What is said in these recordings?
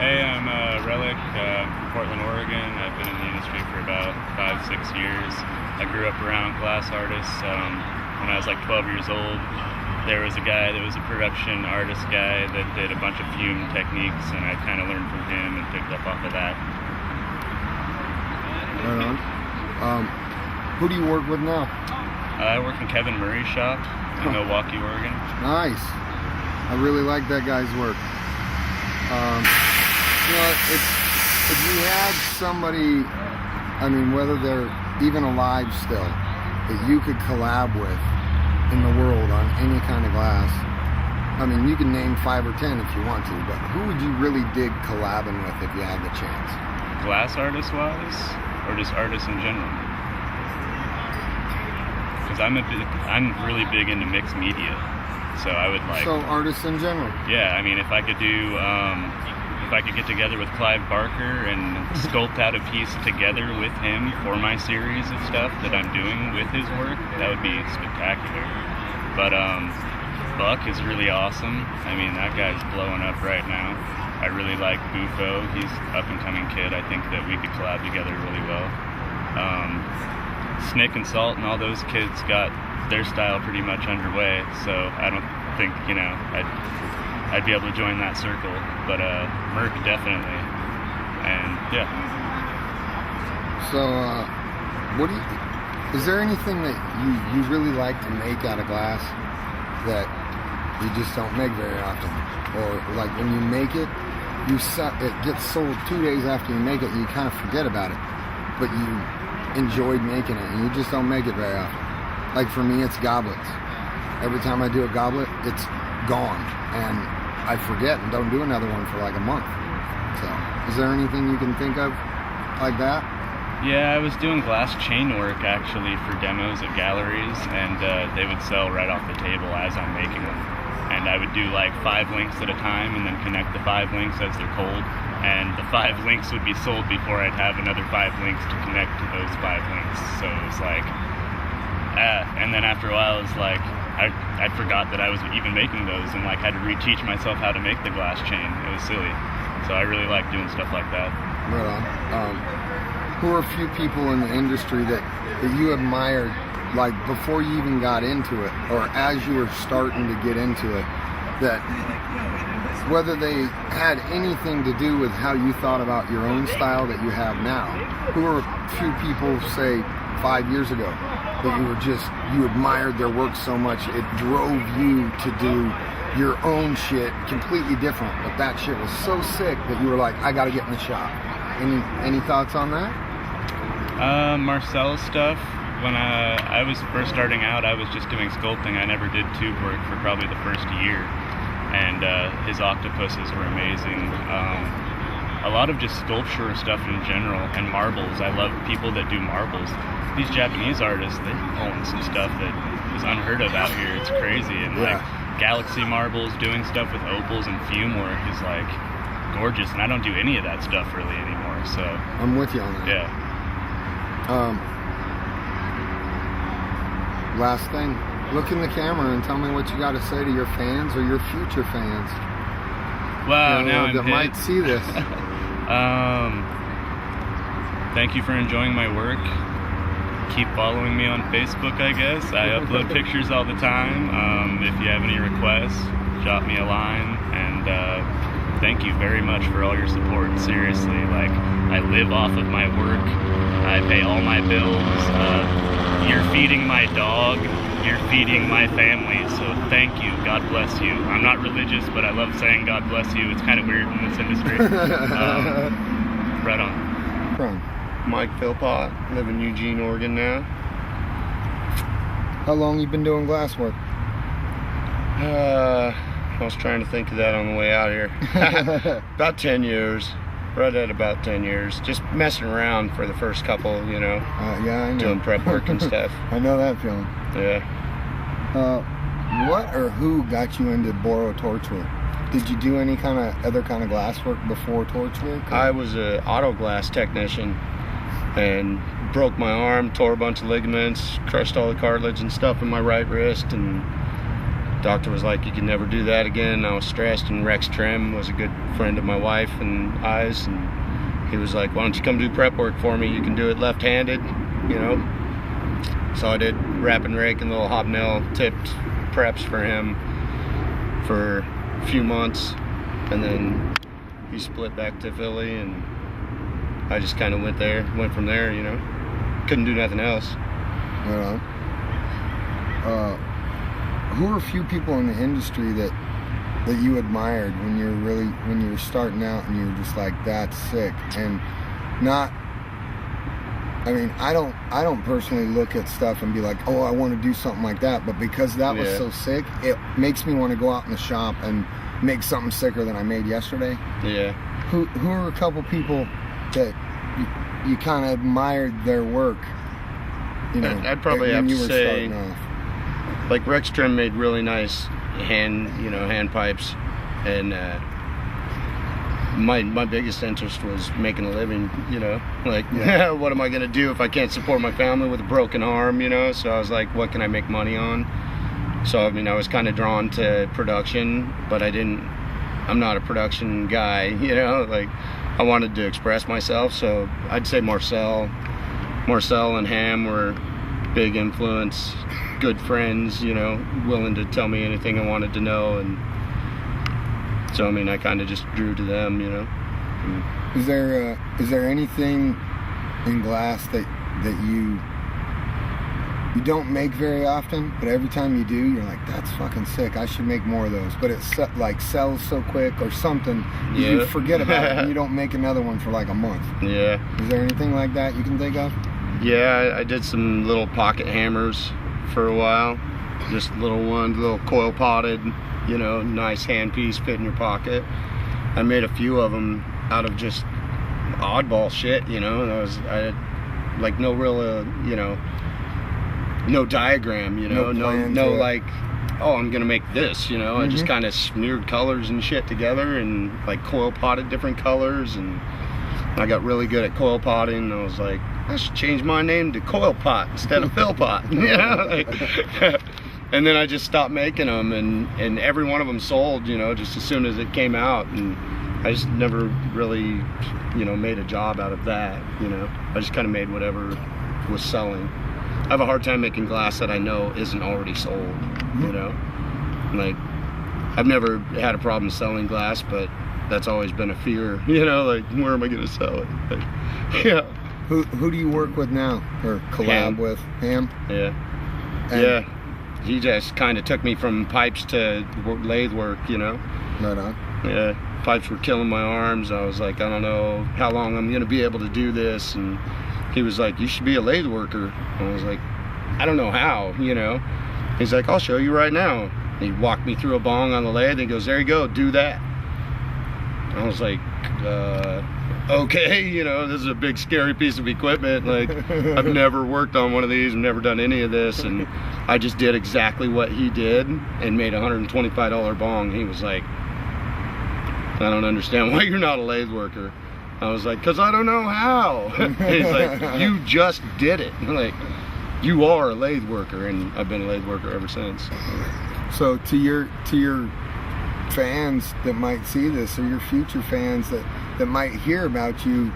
Hey, I'm Relic from Portland, Oregon. I've been in the industry for about 5-6 years. I grew up around glass artists. When I was like 12 years old, there was a guy that was a production artist guy that did a bunch of fume techniques, and I kind of learned from him and picked up off of that. Right on. Who do you work with now? I work in Kevin Murray's shop in Milwaukee, Oregon. Nice. I really like that guy's work. If you had somebody, I mean, whether they're even alive still, that you could collab with in the world on any kind of glass, I mean, you can name 5 or 10 if you want to, but who would you really dig collabing with if you had the chance? Glass artist-wise, or just artists in general? Because I'm really big into mixed media, so I would like. So artists in general. Yeah, I mean, if I could do, if I could get together with Clive Barker and sculpt out a piece together with him for my series of stuff that I'm doing with his work, that would be spectacular. But Buck is really awesome. I mean, that guy's blowing up right now. I really like Bufo. He's an up-and-coming kid. I think that we could collab together really well. Snick and Salt and all those kids got their style pretty much underway, so I don't think, I'd be able to join that circle, but Merc definitely, and yeah. So, is there anything that you really like to make out of glass that you just don't make very often? Or like when you make it, it gets sold 2 days after you make it and you kind of forget about it, but you enjoyed making it and you just don't make it very often. Like for me, it's goblets. Every time I do a goblet, it's gone and I forget and don't do another one for like a month. So is there anything you can think of like that? Yeah, I was doing glass chain work actually for demos at galleries, and they would sell right off the table as I'm making them. And I would do like 5 links at a time and then connect the 5 links as they're cold. And the 5 links would be sold before I'd have another 5 links to connect to those 5 links. So it was like, and then after a while, it was like, I forgot that I was even making those and like had to reteach myself how to make the glass chain. It was silly. So I really like doing stuff like that. Right on. Who are a few people in the industry that you admired, like before you even got into it, or as you were starting to get into it, that whether they had anything to do with how you thought about your own style that you have now? Who are a few people, say 5 years ago, that you admired their work so much it drove you to do your own shit completely different, but that shit was so sick that you were like, I gotta get in the shop? Any thoughts on that? Marcel's stuff. When I was first starting out, I was just doing sculpting. I never did tube work for probably the first year, and his octopuses were amazing. A lot of just sculpture stuff in general, and marbles. I love people that do marbles. These Japanese artists, they're pulling some stuff that is unheard of out here. It's crazy. And like Galaxy marbles, doing stuff with opals and fume work is like gorgeous, and I don't do any of that stuff really anymore. So I'm with you on that. Yeah. Last thing, look in the camera and tell me what you got to say to your fans or your future fans. Wow, now that might see this. Thank you for enjoying my work. Keep following me on Facebook, I guess. I upload pictures all the time. If you have any requests, drop me a line. And thank you very much for all your support. Seriously, like, I live off of my work. I pay all my bills. You're feeding my dog. You're feeding my family. So thank you. God bless you. I'm not religious, but I love saying God bless you. It's kind of weird in this industry. Right on. Mike Philpott, live in Eugene, Oregon now. How long you been doing glass work? I was trying to think of that on the way out here. About 10 years. Right at about 10 years. Just messing around for the first couple, yeah, I know. Doing prep work and stuff. I know that feeling. Yeah. What or who got you into Boro Torchwork? Did you do any other kind of glass work before Torchwork? I was an auto glass technician and broke my arm, tore a bunch of ligaments, crushed all the cartilage and stuff in my right wrist, and Doctor was like, you can never do that again. I was stressed, and Rex Trim was a good friend of my wife and I's, and he was like, why don't you come do prep work for me? You can do it left-handed, you know. So I did wrap and rake and little hobnail tipped preps for him for a few months, and then he split back to Philly, and I just kind of went from there, you know. Couldn't do nothing else. Right on. Who are a few people in the industry that you admired when you were starting out and you were just like, that's sick? And not, I mean, I don't personally look at stuff and be like, oh, I want to do something like that, but because that was so sick, it makes me want to go out in the shop and make something sicker than I made yesterday. Yeah. Who are a couple people that you kind of admired their work? You know, I'd probably have to say, starting off. like Rex Trim made really nice hand pipes, and my biggest interest was making a living, you know, like what am I gonna do if I can't support my family with a broken arm, you know? So I was like, what can I make money on? So I mean, I was kind of drawn to production, but I'm not a production guy, you know, like I wanted to express myself. So I'd say Marcel and Ham were big influence, good friends, you know, willing to tell me anything I wanted to know. And so I mean, I kind of just drew to them, you know. Is there anything in glass that you don't make very often, but every time you do, you're like, that's fucking sick, I should make more of those, but it's like sells so quick or something, you forget about it and you don't make another one for like a month? Yeah. Is there anything like that you can think of? Yeah, I did some little pocket hammers for a while, just little ones, little coil potted, you know, nice handpiece, fit in your pocket. I made a few of them out of just oddball shit, you know, and I had like no real, you know, no diagram, you know, no like, oh, I'm gonna make this, you know. I just kind of smeared colors and shit together and like coil potted different colors, and I got really good at coil potting. I was like, I should change my name to Coil Pot instead of Phil Pot, you know? Like, and then I just stopped making them, and every one of them sold, you know, just as soon as it came out, and I just never really, you know, made a job out of that, you know. I just kind of made whatever was selling. I have a hard time making glass that I know isn't already sold, you know. Like, I've never had a problem selling glass, but that's always been a fear, you know, like, where am I gonna sell it? Like, yeah. Who do you work with now, or collab with? Ham? Yeah. And yeah. He just kind of took me from pipes to lathe work, you know. Right on. Yeah. Pipes were killing my arms. I was like, I don't know how long I'm gonna be able to do this, and he was like, you should be a lathe worker. I was like, I don't know how, you know. He's like, I'll show you right now. He walked me through a bong on the lathe and he goes, there you go, do that. I was like, okay, you know, this is a big scary piece of equipment. Like, I've never worked on one of these, I've never done any of this, and I just did exactly what he did and made a $125 bong. He was like, I don't understand why you're not a lathe worker. I was like, because I don't know how. He's like, you just did it. I'm like, you are a lathe worker, and I've been a lathe worker ever since. So to your fans that might see this, or your future fans that might hear about you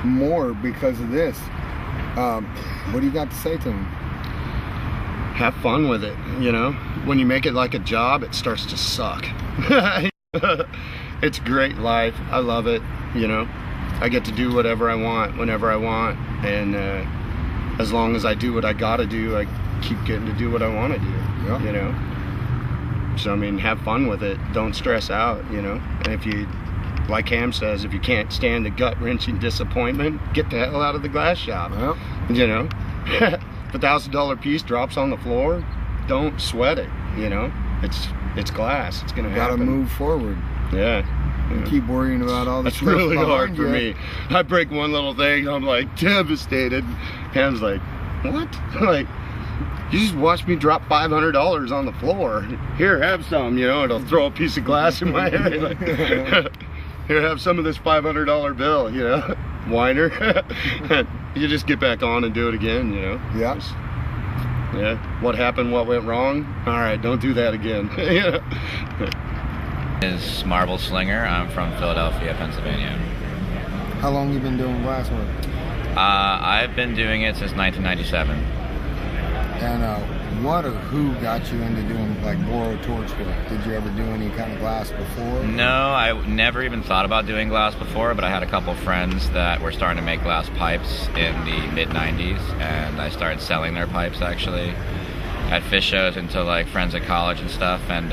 more because of this, what do you got to say to them? Have fun with it, you know. When you make it like a job, it starts to suck. It's great life. I love it, you know. I get to do whatever I want, whenever I want, and as long as I do what I gotta do, I keep getting to do what I want to do, you know. So I mean, have fun with it. Don't stress out, you know. And if you, like Ham says, if you can't stand the gut-wrenching disappointment, get the hell out of the glass shop. Well, you know. If a $1,000 piece drops on the floor, don't sweat it, you know. It's glass. It's gonna happen. Gotta move forward. Yeah. You keep worrying about all the That's stuff really hard behind for you. me. I break one little thing, I'm like devastated. Ham's like, what? Like, you just watched me drop $500 on the floor. Here, have some, you know, and I'll throw a piece of glass in my hair. Like, here, have some of this $500 bill, you know, whiner. You just get back on and do it again, you know. Yeah. Yeah. What happened? What went wrong? All right, don't do that again. Is Marble Slinger. I'm from Philadelphia, Pennsylvania. How long you been doing glass work? I've been doing it since 1997. And what or who got you into doing like boro torch work? Did you ever do any kind of glass before? No, I never even thought about doing glass before, but I had a couple friends that were starting to make glass pipes in the mid-90s, and I started selling their pipes actually at fish shows and to like friends at college and stuff. And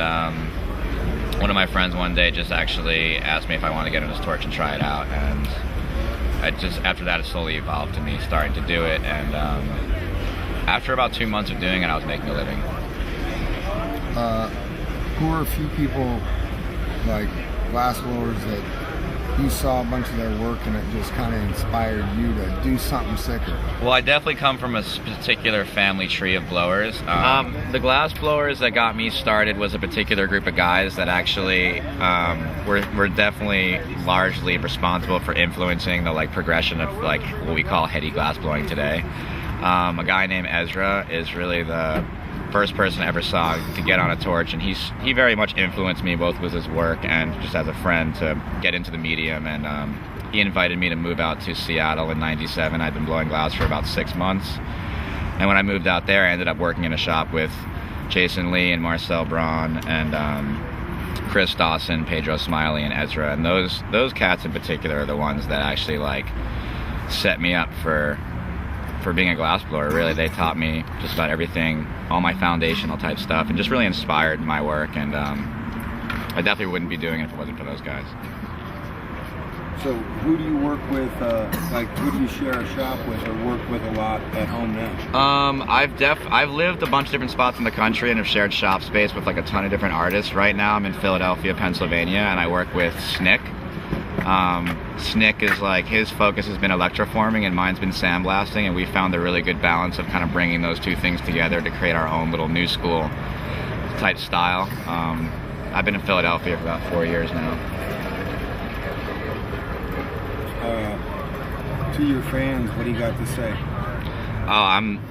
one of my friends one day just actually asked me if I wanted to get on his torch and try it out, and after that it slowly evolved to me starting to do it. And after about 2 months of doing it, I was making a living. Who are a few people, like glass blowers, that you saw a bunch of their work and it just kind of inspired you to do something sicker? Well, I definitely come from a particular family tree of blowers. The glass blowers that got me started was a particular group of guys that actually were definitely largely responsible for influencing the like progression of like what we call heady glass blowing today. A guy named Ezra is really the first person I ever saw to get on a torch, and he very much influenced me both with his work and just as a friend to get into the medium. And he invited me to move out to Seattle in '97. I'd been blowing glass for about 6 months, and when I moved out there, I ended up working in a shop with Jason Lee and Marcel Braun and Chris Dawson, Pedro Smiley, and Ezra. And those cats in particular are the ones that actually like set me up for being a glass blower. Really, they taught me just about everything, all my foundational type stuff, and just really inspired my work. And I definitely wouldn't be doing it if it wasn't for those guys. So who do you work with, like who do you share a shop with or work with a lot at home now? I've lived a bunch of different spots in the country and have shared shop space with like a ton of different artists. Right now I'm in Philadelphia, Pennsylvania, and I work with Snick. Snick is like, his focus has been electroforming and mine's been sandblasting, and we found a really good balance of kind of bringing those two things together to create our own little new school type style. I've been in Philadelphia for about 4 years now. To your fans, what do you got to say?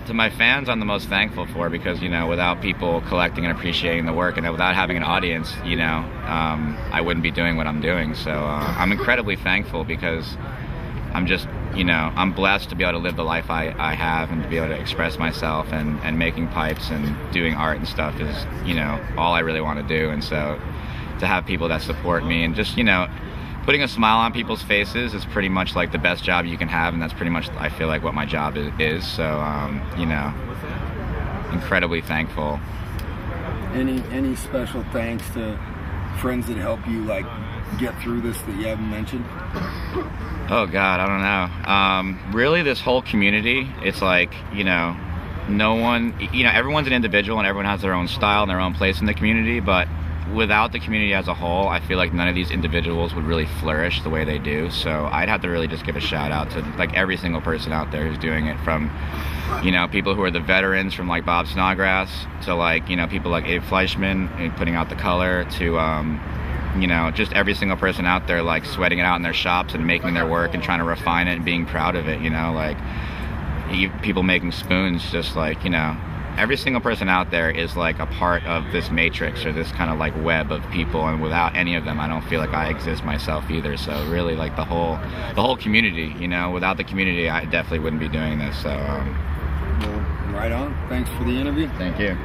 To my fans, I'm the most thankful for, because, you know, without people collecting and appreciating the work and without having an audience, you know, I wouldn't be doing what I'm doing. So I'm incredibly thankful, because I'm just, you know, I'm blessed to be able to live the life I have and to be able to express myself, and making pipes and doing art and stuff is, you know, all I really want to do. And so to have people that support me and just, you know, putting a smile on people's faces is pretty much like the best job you can have, and that's pretty much, I feel like, what my job is. So, you know, incredibly thankful. Any special thanks to friends that help you like get through this that you haven't mentioned? Oh God, I don't know. Really, this whole community, it's like, you know, no one, you know, everyone's an individual and everyone has their own style and their own place in the community, but without the community as a whole, I feel like none of these individuals would really flourish the way they do. So I'd have to really just give a shout out to like every single person out there who's doing it, from, you know, people who are the veterans from like Bob Snodgrass to like, you know, people like Abe Fleischman putting out the color to, you know, just every single person out there like sweating it out in their shops and making their work and trying to refine it and being proud of it, you know, like people making spoons, just like, you know, every single person out there is like a part of this matrix or this kind of like web of people, and without any of them, I don't feel like I exist myself either. So really, like the whole community, you know, without the community, I definitely wouldn't be doing this. So Well, right on. Thanks for the interview. Thank you.